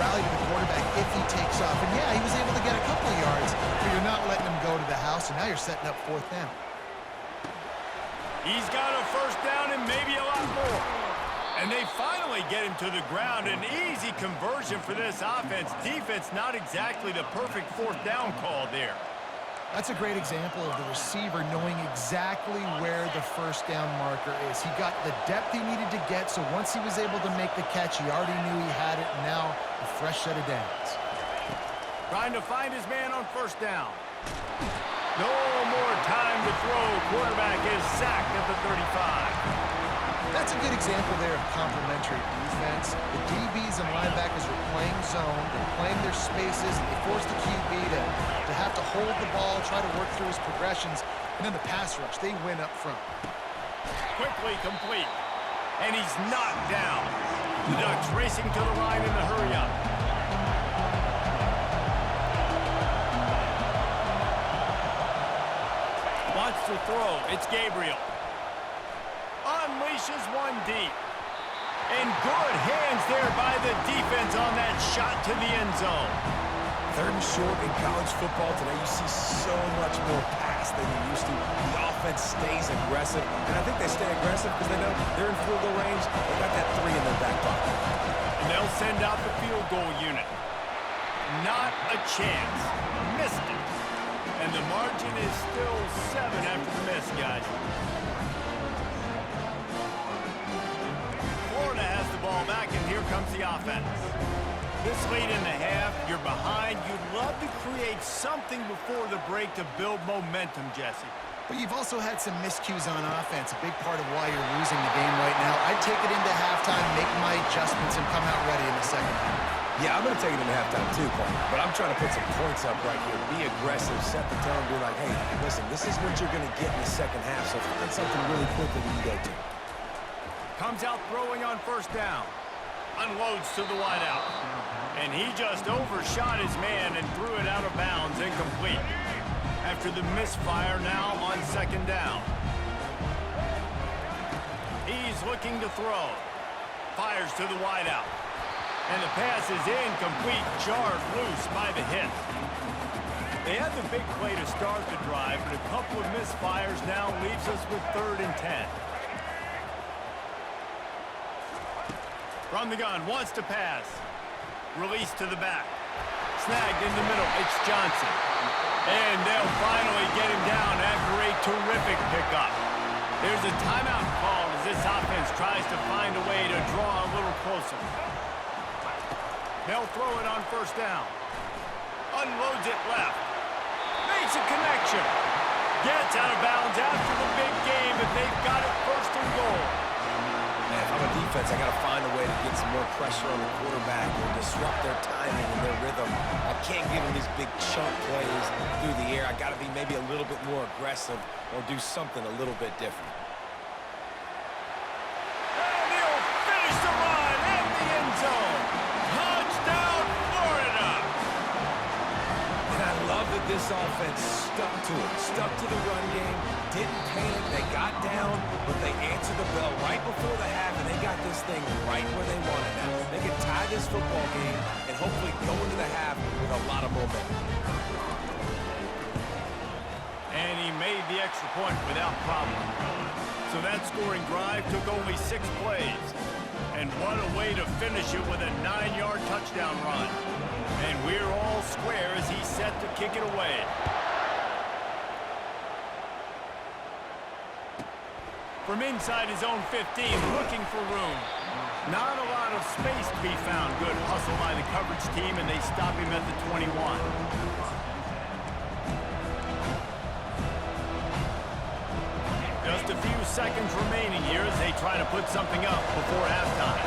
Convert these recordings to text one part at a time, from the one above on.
rally to the quarterback if he takes off. And yeah, he was able to get a couple of yards, but you're not letting him go to the house, and now you're setting up fourth down. He's got a first down and maybe a lot more. And they finally get him to the ground. An easy conversion for this offense. Defense, not exactly the perfect fourth down call there. That's a great example of the receiver knowing exactly where the first down marker is. He got the depth he needed to get, so once he was able to make the catch, he already knew he had it, and now a fresh set of downs. Trying to find his man on first down. No more time to throw. Quarterback is sacked at the 35. That's a good example there of complementary defense. The DBs and linebackers are playing zone, they're playing their spaces, and they force the QB to have to hold the ball, try to work through his progressions, and then the pass rush, they win up front. Quickly complete, and he's knocked down. The Ducks racing to the line in the hurry-up. Wants to throw. It's Gabriel. Unleashes one deep. And good hands there by the defense on that shot to the end zone. Third and short in college football today, you see so much more pass than you used to. The offense stays aggressive, and I think they stay aggressive because they know they're in field goal range. They got that 3 in their back pocket. And they'll send out the field goal unit. Not a chance. Missed it. And the margin is still 7 after the miss, guys. Florida has the ball back, and here comes the offense. This late in the half, you're behind. You'd love to create something before the break to build momentum, Jesse. But you've also had some miscues on offense, a big part of why you're losing the game right now. I'd take it into halftime, make my adjustments, and come out ready in the second half. Yeah, I'm going to take it into halftime too, partner. But I'm trying to put some points up right here. Be aggressive, set the tone, be like, hey, listen, this is what you're going to get in the second half, so find something really quick that you can go to. Comes out throwing on first down. Unloads to the wideout. And he just overshot his man and threw it out of bounds, incomplete. After the misfire, now on second down. He's looking to throw. Fires to the wideout. And the pass is incomplete, jarred loose by the hit. They had the big play to start the drive, but a couple of misfires now leaves us with 3rd and 10. From the gun, wants to pass. Release to the back. Snagged in the middle, it's Johnson. And they'll finally get him down after a terrific pickup. There's a timeout called as this offense tries to find a way to draw a little closer. They'll throw it on first down. Unloads it left. Makes a connection. Gets out of bounds after the big game, but they've got it 1st and goal. Man, if I'm a defense, I got to find a way to get some more pressure on the quarterback or disrupt their timing and their rhythm. I can't give them these big chunk plays through the air. I got to be maybe a little bit more aggressive or do something a little bit different. And he'll finish the run in the end zone. Touchdown, Florida! And I love that this offense stuck to it, stuck to the run game, didn't panic, they got down, but they answered the bell right before the half, and they got this thing right where they want it now. They can tie this football game and hopefully go into the half with a lot of momentum. And he made the extra point without problem. So that scoring drive took only 6 plays. And what a way to finish it with a 9-yard touchdown run. And we're all square as he's set to kick it away. From inside his own 15, looking for room. Not a lot of space to be found. Good hustle by the coverage team, and they stop him at the 21. Just a few seconds remaining here as they try to put something up before halftime.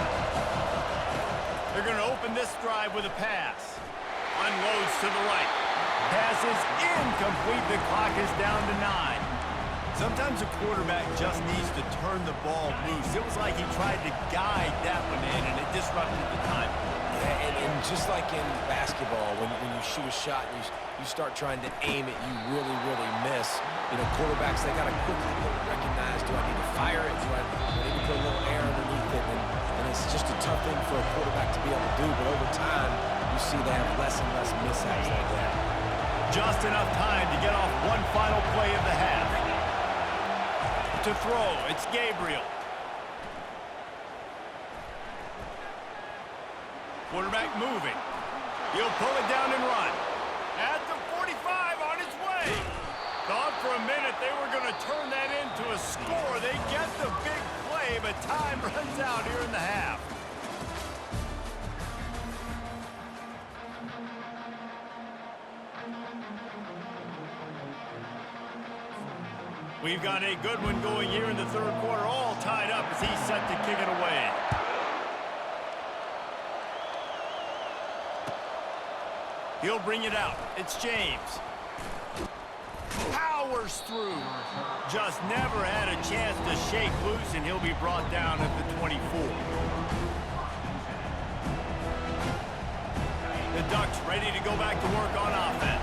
They're going to open this drive with a pass. Unloads to the right. Pass is incomplete. The clock is down to 9. Sometimes a quarterback just needs to turn the ball loose. It was like he tried to guide that one in, and it disrupted the time. Yeah, and just like in basketball, when you shoot a shot and you start trying to aim it, you really, really miss. You know, quarterbacks, they got to quickly recognize, do I need to fire it? Do I need to put a little air underneath it? And it's just a tough thing for a quarterback to be able to do. But over time, see they have less and less mishaps like that. Just enough time to get off one final play of the half. To throw, it's Gabriel. Quarterback moving. He'll pull it down and run. At the 45 on its way. Thought for a minute they were going to turn that into a score. They get the big play, but time runs out here in the half. We've got a good one going here in the third quarter, all tied up as he's set to kick it away. He'll bring it out. It's James. Powers through. Just never had a chance to shake loose, and he'll be brought down at the 24. The Ducks ready to go back to work on offense.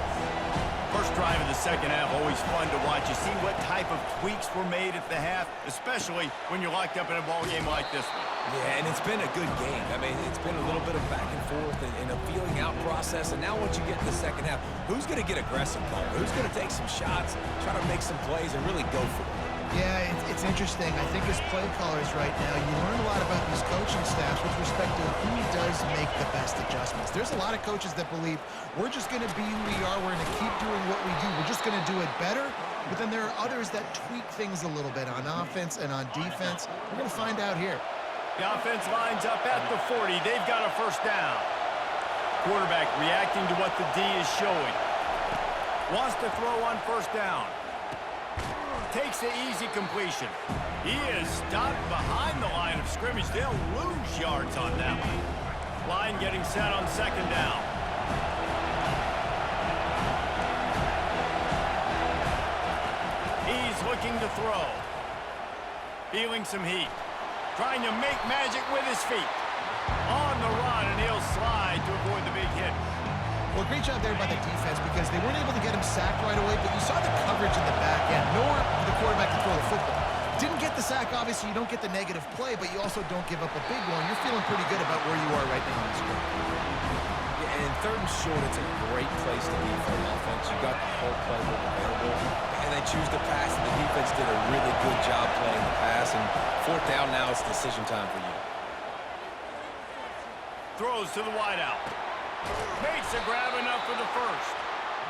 First drive of the second half, always fun to watch. You see what type of tweaks were made at the half, especially when you're locked up in a ball game like this one. Yeah, and it's been a good game. I mean, it's been a little bit of back and forth and a feeling out process. And now once you get in the second half, who's going to get aggressive, Paul? Who's going to take some shots, try to make some plays, and really go for it? Yeah, it's interesting. I think as play callers right now, you learn a lot about these coaching staffs with respect to who does make the best adjustments. There's a lot of coaches that believe we're just going to be who we are. We're going to keep doing what we do. We're just going to do it better. But then there are others that tweak things a little bit on offense and on defense. We're going to find out here. The offense lines up at the 40. They've got a first down. Quarterback reacting to what the D is showing. Wants to throw on first down. Takes the easy completion. He is stopped behind the line of scrimmage. They'll lose yards on that one. Line getting set on second down. He's looking to throw. Feeling some heat. Trying to make magic with his feet. On the run, and he'll slide to avoid the big hit. Well, great job there by the defense because they weren't able to get him sacked right away, but you saw the coverage in the back end. Nowhere for the quarterback to throw the football. Didn't get the sack, obviously. You don't get the negative play, but you also don't give up a big one. You're feeling pretty good about where you are right now on the score. Yeah, and third and short, it's a great place to be for an offense. You got the whole playbook available, and they choose to pass, and the defense did a really good job playing the pass. And fourth down now, it's decision time for you. Throws to the wideout. Makes a grab enough for the first.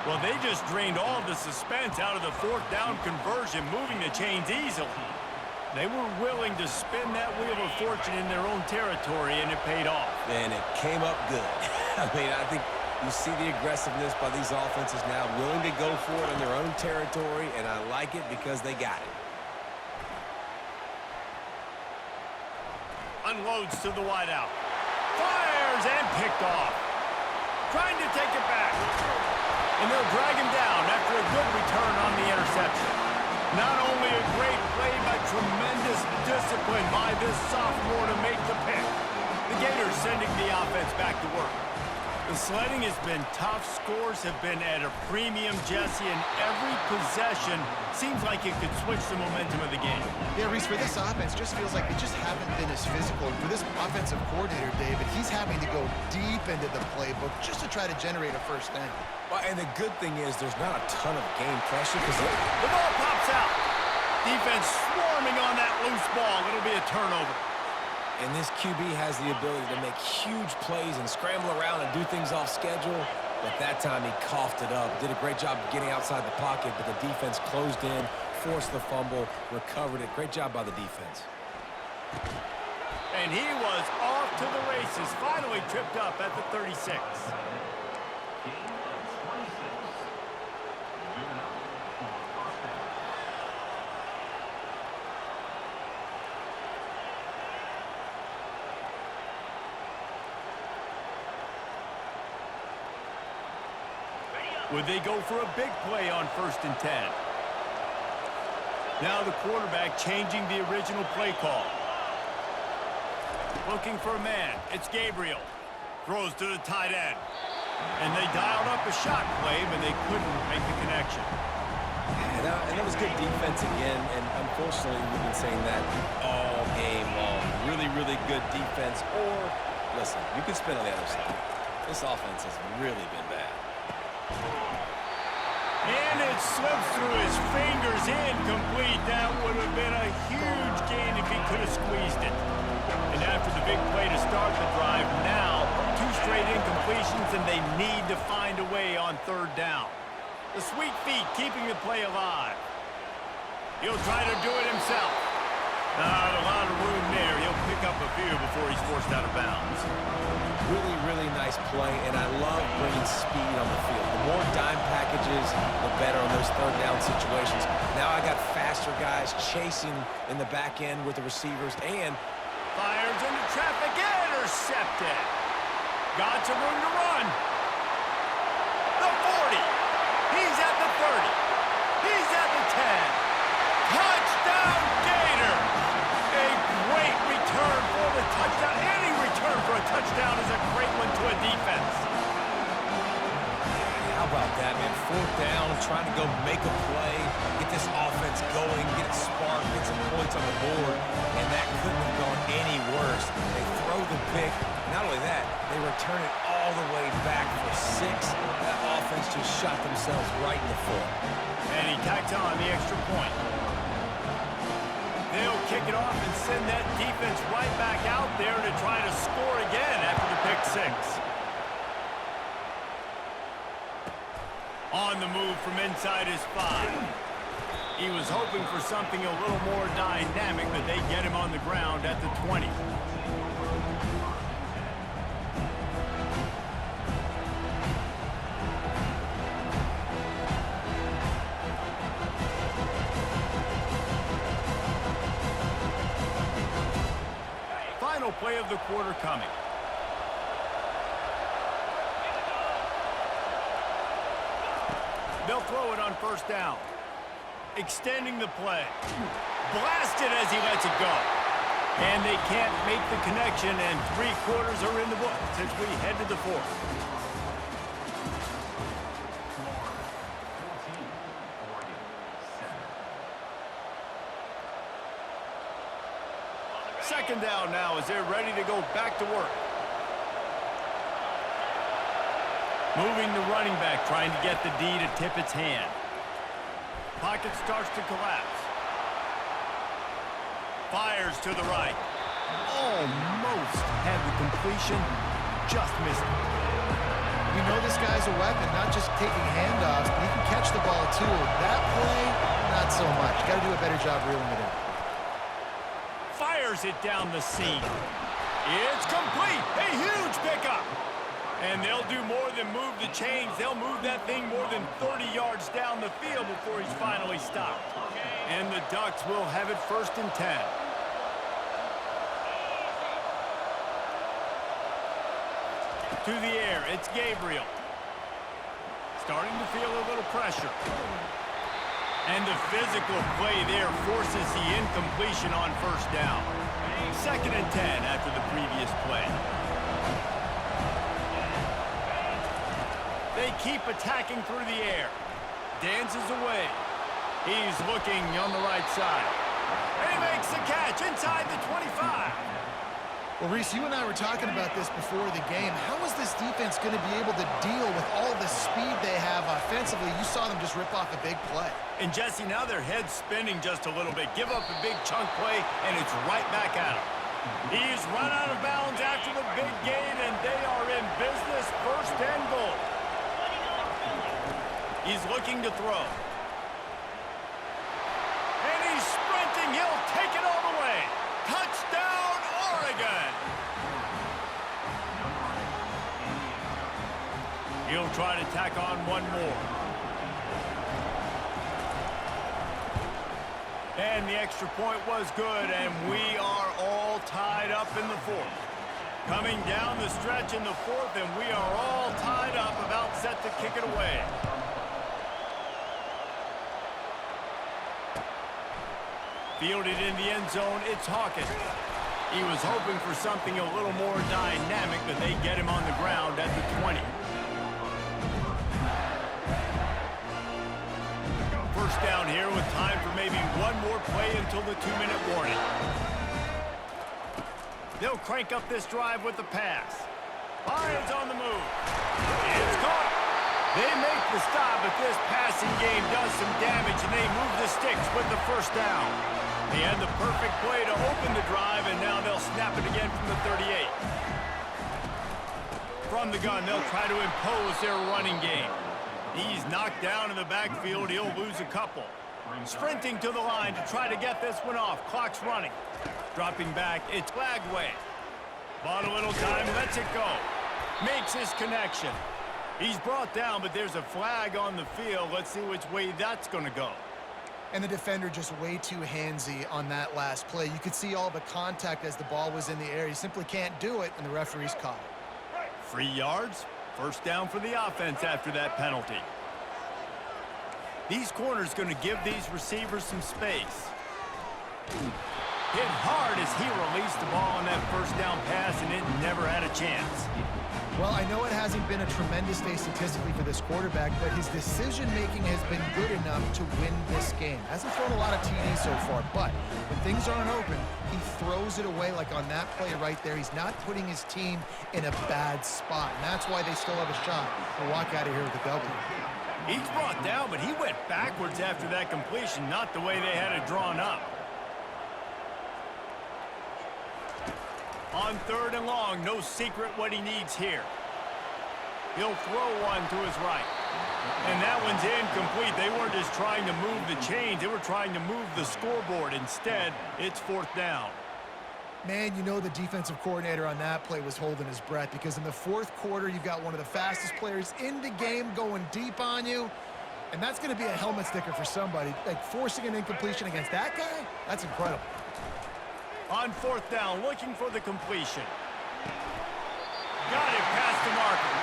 Well, they just drained all the suspense out of the fourth down conversion, moving the chains easily. They were willing to spin that wheel of fortune in their own territory, and it paid off. And it came up good. I mean, I think you see the aggressiveness by these offenses now, willing to go for it in their own territory, and I like it because they got it. Unloads to the wideout. Fires and picked off. Trying to take it back. And they'll drag him down after a good return on the interception. Not only a great play, but tremendous discipline by this sophomore to make the pick. The Gators sending the offense back to work. The sledding has been tough. Scores have been at a premium, Jesse, and every possession seems like it could switch the momentum of the game. Yeah, Reese, for this offense, just feels like they just haven't been as physical. For this offensive coordinator, David, he's having to go deep into the playbook just to try to generate a first down. Well, and the good thing is there's not a ton of game pressure because the ball pops out. Defense swarming on that loose ball. It'll be a turnover. And this QB has the ability to make huge plays and scramble around and do things off schedule. But that time he coughed it up. Did a great job getting outside the pocket, but the defense closed in, forced the fumble, recovered it. Great job by the defense. And he was off to the races. Finally tripped up at the 36. Would they go for a big play on 1st and 10? Now the quarterback changing the original play call. Looking for a man. It's Gabriel. Throws to the tight end. And they dialed up a shot play, but they couldn't make the connection. And that was good defense again, and unfortunately we've been saying that all game long. Really, really good defense. Or, listen, you can spin on the other side. This This offense has really been bad. And it slips through his fingers, incomplete. That would have been a huge gain if he could have squeezed it. And after the big play to start the drive, now 2 straight incompletions, and they need to find a way on 3rd down. The sweet feet keeping the play alive. He'll try to do it himself. Not a lot of room there. He'll pick up a few before he's forced out of bounds. Really, really nice play, and I love bringing speed on the field. The more dime packages, the better on those 3rd down situations. Now I got faster guys chasing in the back end with the receivers, and fires into traffic, intercepted. Got some room to run. The 40. He's at the 30. He's at the 10. Touchdown, Gators! A great return for the touchdown. Any return for a touchdown is a great one to a defense. how about that, man? 4th down, trying to go make a play, get this offense going, get it sparked, get some points on the board, and that couldn't have gone any worse. They throw the pick. Not only that, they return it all the way back for 6. That offense just shot themselves right in the foot. And he tacks on the extra point. They'll kick it off and send that defense right back out there to try to score again after the pick 6. On the move from inside his 5. He was hoping for something a little more dynamic, but they get him on the ground at the 20. Final play of the quarter coming. They'll throw it on 1st down. Extending the play. Blasted as he lets it go. And they can't make the connection, and 3 quarters are in the books as we head to the 4th. Second down now as they're ready to go back to work. Moving the running back, trying to get the D to tip its hand. Pocket starts to collapse. Fires to the right. Almost had the completion, just missed it. We know this guy's a weapon, not just taking handoffs, but he can catch the ball too. That play, not so much. Got to do a better job reeling it in. Fires it down the seam. It's complete. A huge pickup. And they'll do more than move the chains. They'll move that thing more than 30 yards down the field before he's finally stopped. And the Ducks will have it 1st and 10. To the air, it's Gabriel. Starting to feel a little pressure. And the physical play there forces the incompletion on 1st down. 2nd and 10 after the previous play. They keep attacking through the air. Dances away. He's looking on the right side. And he makes the catch inside the 25. Well, Reese, you and I were talking about this before the game. How is this defense going to be able to deal with all the speed they have offensively? You saw them just rip off a big play. And Jesse, now their head's spinning just a little bit. Give up a big chunk play, and it's right back at him. He's run out of bounds after the big gain, and they are in business. 1st and goal. He's looking to throw. And he's sprinting. He'll take it all the way. Touchdown, Oregon. He'll try to tack on one more. And the extra point was good, and we are all tied up in the 4th. Coming down the stretch in the 4th, and we are all tied up, about set to kick it away. Fielded in the end zone, it's Hawkins. He was hoping for something a little more dynamic, but they get him on the ground at the 20. 1st down here with time for maybe one more play until the 2-minute warning. They'll crank up this drive with the pass. Lions on the move. They make the stop, but this passing game does some damage, and they move the sticks with the first down. They had the perfect play to open the drive, and now they'll snap it again from the 38. From the gun, they'll try to impose their running game. He's knocked down in the backfield. He'll lose a couple. Sprinting to the line to try to get this one off. Clock's running. Dropping back, it's Lagway. Bought a little time, lets it go. Makes his connection. He's brought down, but there's a flag on the field. Let's see which way that's going to go. And the defender just way too handsy on that last play. You could see all the contact as the ball was in the air. He simply can't do it, and the referee's caught it. 3 yards. First down for the offense after that penalty. These corners going to give these receivers some space. Hit hard as he released the ball on that first down pass, and it never had a chance. Well, I know it hasn't been a tremendous day statistically for this quarterback, but his decision-making has been good enough to win this game. Hasn't thrown a lot of TDs so far, but when things aren't open, he throws it away like on that play right there. He's not putting his team in a bad spot, and that's why they still have a shot to walk out of here with a W. He's brought down, but he went backwards after that completion, not the way they had it drawn up. On 3rd and long, no secret what he needs here. He'll throw one to his right. And that one's incomplete. They weren't just trying to move the chains. They were trying to move the scoreboard. Instead, it's 4th down. Man, you know the defensive coordinator on that play was holding his breath because in the 4th quarter, you've got one of the fastest players in the game going deep on you. And that's going to be a helmet sticker for somebody. Like forcing an incompletion against that guy, that's incredible. On 4th down, looking for the completion. Got it past the marker.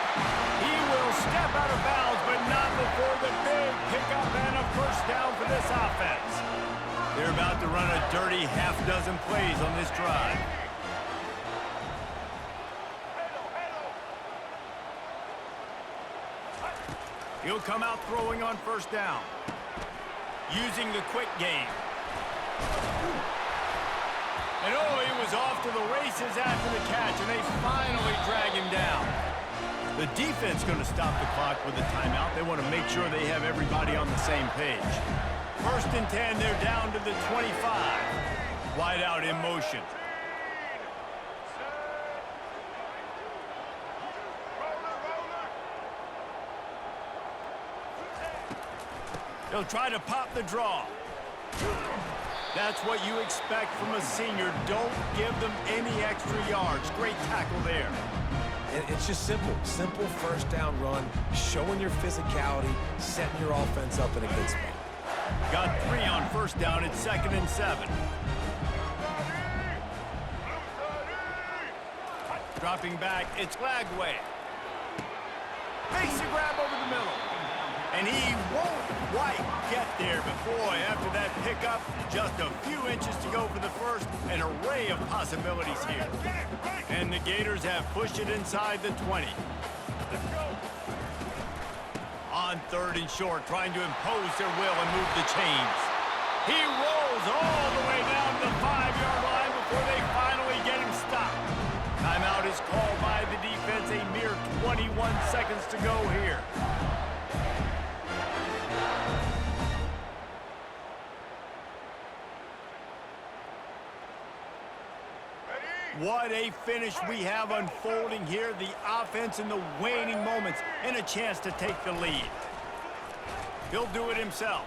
He will step out of bounds, but not before the big pickup and a first down for this offense. They're about to run a dirty half-dozen plays on this drive. He'll come out throwing on 1st down. Using the quick game. And oh, he was off to the races after the catch, and they finally drag him down. The defense going to stop the clock with a timeout. They want to make sure they have everybody on the same page. 1st and 10, they're down to the 25. Wide out in motion. He'll try to pop the draw. That's what you expect from a senior. Don't give them any extra yards. Great tackle there. It's just simple. Simple 1st down run, showing your physicality, setting your offense up in a good spot. Got 3 on 1st down. It's 2nd and 7. Dropping back, it's Lagway. Makes a grab over the middle. And he won't quite get there, but boy, after that pickup, just a few inches to go for the first, an array of possibilities here. And the Gators have pushed it inside the 20. On 3rd and short, trying to impose their will and move the chains. He rolls all the way down to the 5-yard line before they finally get him stopped. Timeout is called by the defense, a mere 21 seconds to go here. What a finish we have unfolding here. The offense in the waning moments and a chance to take the lead. He'll do it himself.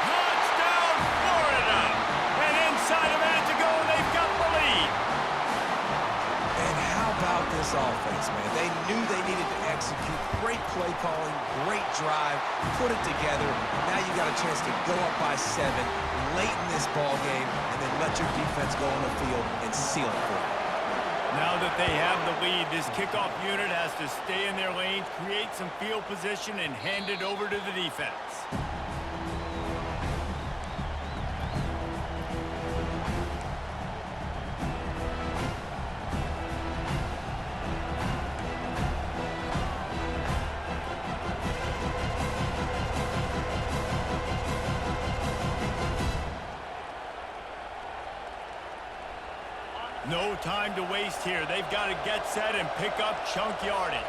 Touchdown, Florida! And inside a minute to go, they've got the lead. And how about this offense, man? They knew they needed to execute. Great play calling, great drive, put it together. Now you got a chance to go up by 7 late in this ball game, and then let your defense go on the field and seal it for you. Now that they have the lead, this kickoff unit has to stay in their lanes, create some field position, and hand it over to the defense. No time to waste here. They've got to get set and pick up chunk yardage.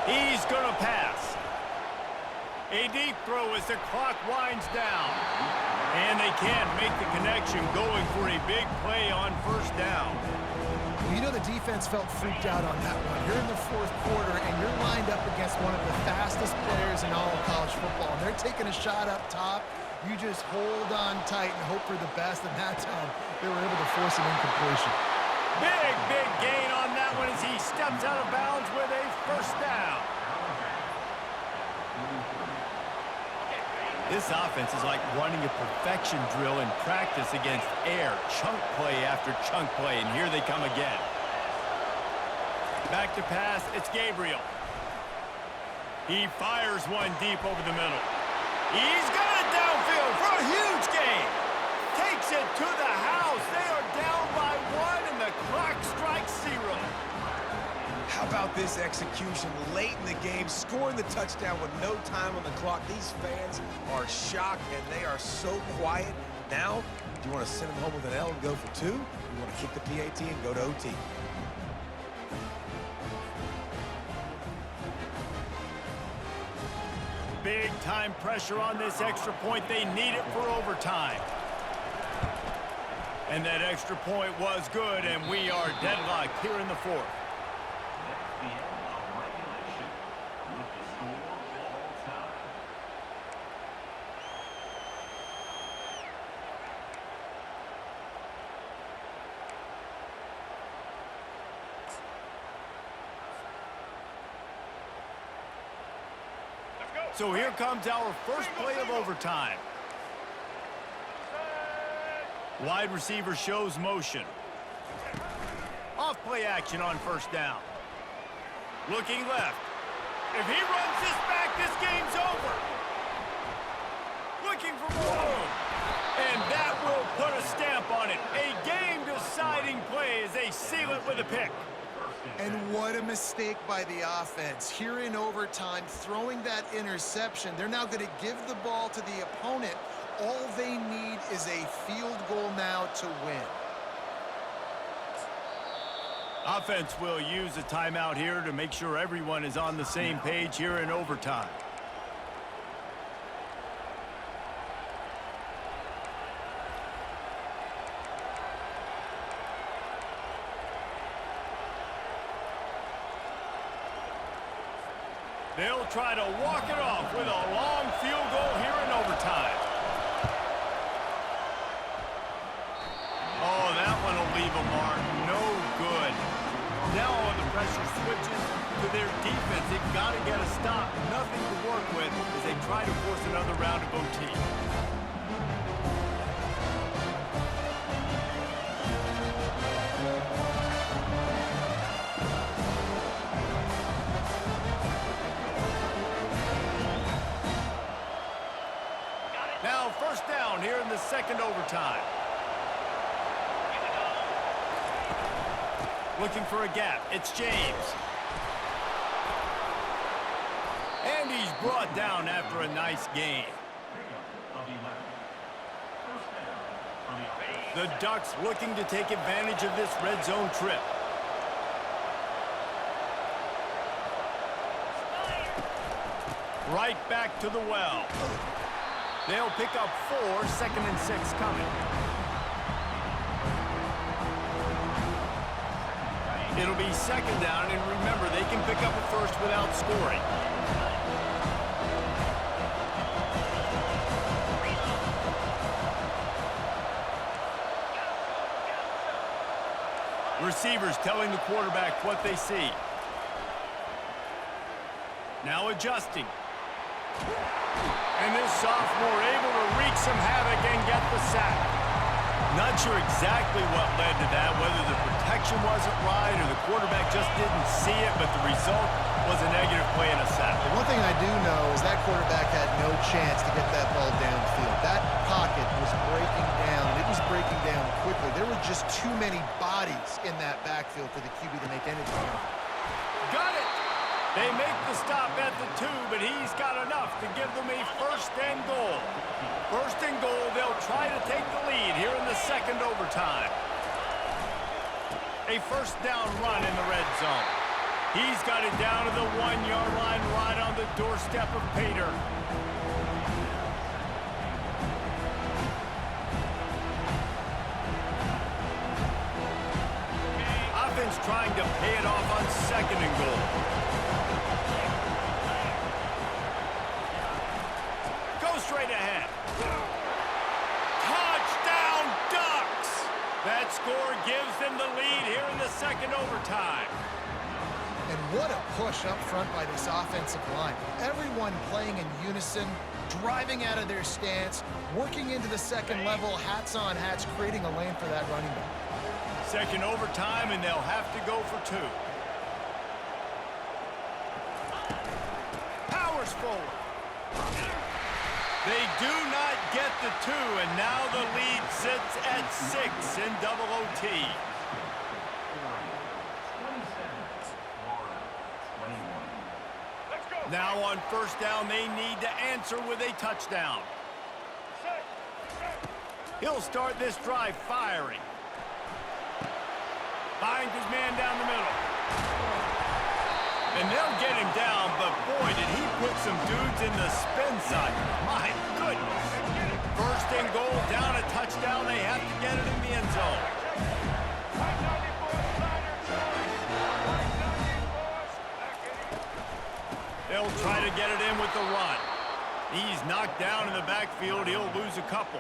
He's going to pass. A deep throw as the clock winds down. And they can't make the connection, going for a big play on first down. Well, you know the defense felt freaked out on that one. You're in the fourth quarter, and you're lined up against one of the fastest players in all of college football. And they're taking a shot up top. You just hold on tight and hope for the best, and that time they were able to force an incompletion. Big gain on that one as he steps out of bounds with a first down. This offense is like running a perfection drill in practice against air. Chunk play after chunk play, and here they come again. Back to pass, it's Gabriel. He fires one deep over the middle. He's got it downfield for a huge gain. Takes it to the house. They are down by one, and the clock strikes 0. How about this execution late in the game, scoring the touchdown with no time on the clock? These fans are shocked, and they are so quiet. Now, do you want to send them home with an L and go for 2? You want to kick the PAT and go to OT? Big time pressure on this extra point. They need it for overtime. And that extra point was good, and we are deadlocked here in the fourth. So here comes our first play of overtime. Wide receiver shows motion. Off play action on first down. Looking left. If he runs this back, this game's over. Looking for more room. And that will put a stamp on it. A game-deciding play as they seal it with a pick. And what a mistake by the offense. Here in overtime, throwing that interception, they're now going to give the ball to the opponent. All they need is a field goal now to win. Offense will use a timeout here to make sure everyone is on the same page here in overtime. They'll try to walk it off with a long field goal here in overtime. Oh, that one will leave a mark. No good. Now all the pressure switches to their defense. They've got to get a stop. Nothing to work with as they try to force another round of OT. Now first down here in the second overtime. Looking for a gap. It's James. And he's brought down after a nice gain. The Ducks looking to take advantage of this red zone trip. Right back to the well. They'll pick up 4, 2nd and 6 coming. It'll be 2nd down, and remember, they can pick up a first without scoring. Receivers telling the quarterback what they see. Now adjusting. And this sophomore able to wreak some havoc and get the sack. Not sure exactly what led to that, whether the protection wasn't right or the quarterback just didn't see it, but the result was a negative play and a sack. The one thing I do know is that quarterback had no chance to get that ball downfield. That pocket was breaking down. It was breaking down quickly. There were just too many bodies in that backfield for the QB to make anything of it. Got it! They make the stop at the 2, but he's got enough to give them a 1st and goal. 1st and goal, they'll try to take the lead here in the second overtime. A 1st down run in the red zone. He's got it down to the 1-yard line right on the doorstep of Pater. Offense trying to pay it off on 2nd and goal. Go straight ahead. Touchdown, Ducks! That score gives them the lead here in the 2nd overtime. And what a push up front by this offensive line. Everyone playing in unison, driving out of their stance, working into the 2nd level, hats on hats, creating a lane for that running back. 2nd overtime, and they'll have to go for 2. Powers forward. They do not get the 2, and now the lead sits at 6 in double OT. Now on 1st down, they need to answer with a touchdown. He'll start this drive firing. Finds his man down the middle. And they'll get him down, but boy, did he put some dudes in the spin cycle. My goodness. 1st and goal, down a touchdown. They have to get it in the end zone. They'll try to get it in with the run. He's knocked down in the backfield. He'll lose a couple.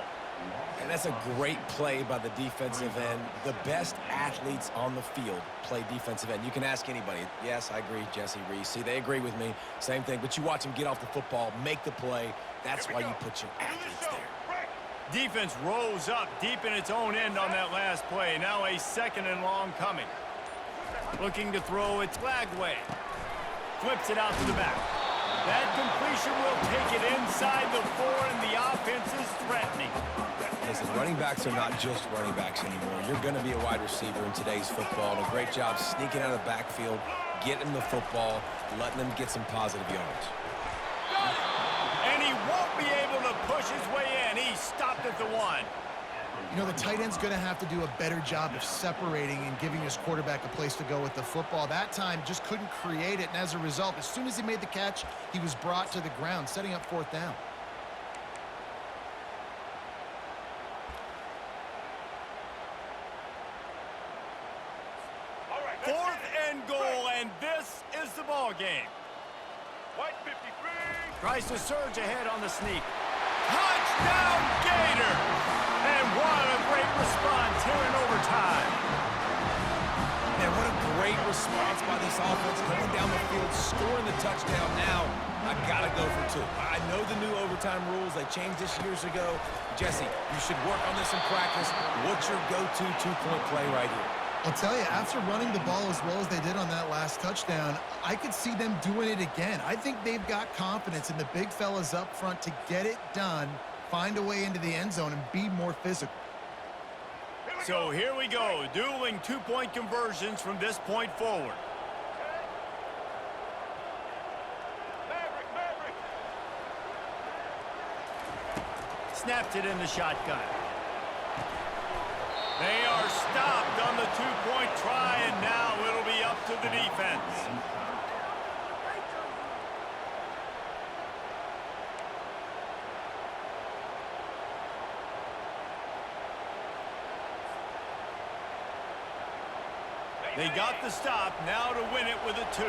And that's a great play by the defensive end. The best athletes on the field play defensive end. You can ask anybody. Yes, I agree, Jesse Reese. See, they agree with me. Same thing. But you watch them get off the football, make the play. That's why you put your athletes there. Defense rose up deep in its own end on that last play. Now a 2nd and long coming. Looking to throw it Flagway. Flips it out to the back. That completion will take it inside the 4, and the offense is threatening. Listen, running backs are not just running backs anymore. You're going to be a wide receiver in today's football. And a great job sneaking out of the backfield, getting the football, letting them get some positive yards. And he won't be able to push his way in. He stopped at the 1. You know, the tight end's going to have to do a better job of separating and giving his quarterback a place to go with the football. That time just couldn't create it, and as a result, as soon as he made the catch, he was brought to the ground, setting up 4th down. Fourth and goal, and this is the ball game. White 53. Tries to surge ahead on the sneak. Touchdown, Gator! And what a great response here in overtime. Man, what a great response by this offense, going down the field, scoring the touchdown. Now, I got to go for 2. I know the new overtime rules. They changed this years ago. Jesse, you should work on this in practice. What's your go-to 2-point play right here? I'll tell you, after running the ball as well as they did on that last touchdown, I could see them doing it again. I think they've got confidence in the big fellas up front to get it done, find a way into the end zone, and be more physical. So here we go, dueling 2-point conversions from this point forward. Snaps it in the shotgun. They are stopped on the 2-point try, and now it'll be up to the defense. They got the stop, now to win it with a 2.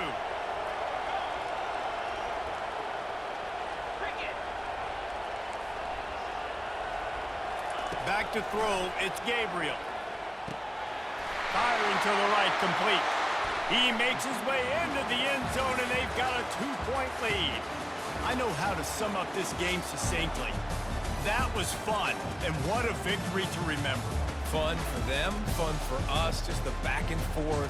Back to throw, it's Gabriel. Firing to the right, complete. He makes his way into the end zone, and they've got a 2-point lead. I know how to sum up this game succinctly. That was fun, and what a victory to remember. Fun for them, fun for us, just the back and forth,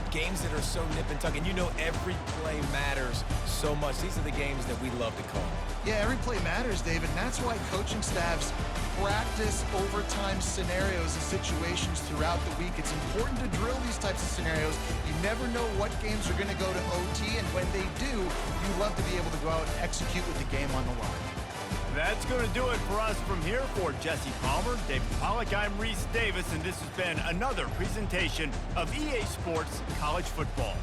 games that are so nip and tuck, and you know every play matters so much. These are the games that we love to call. Yeah, every play matters, David, and that's why coaching staffs practice overtime scenarios and situations throughout the week. It's important to drill these types of scenarios. You never know what games are going to go to OT, and when they do, you love to be able to go out and execute with the game on the line. That's going to do it for us from here. For Jesse Palmer, David Pollack, I'm Reese Davis, and this has been another presentation of EA Sports College Football.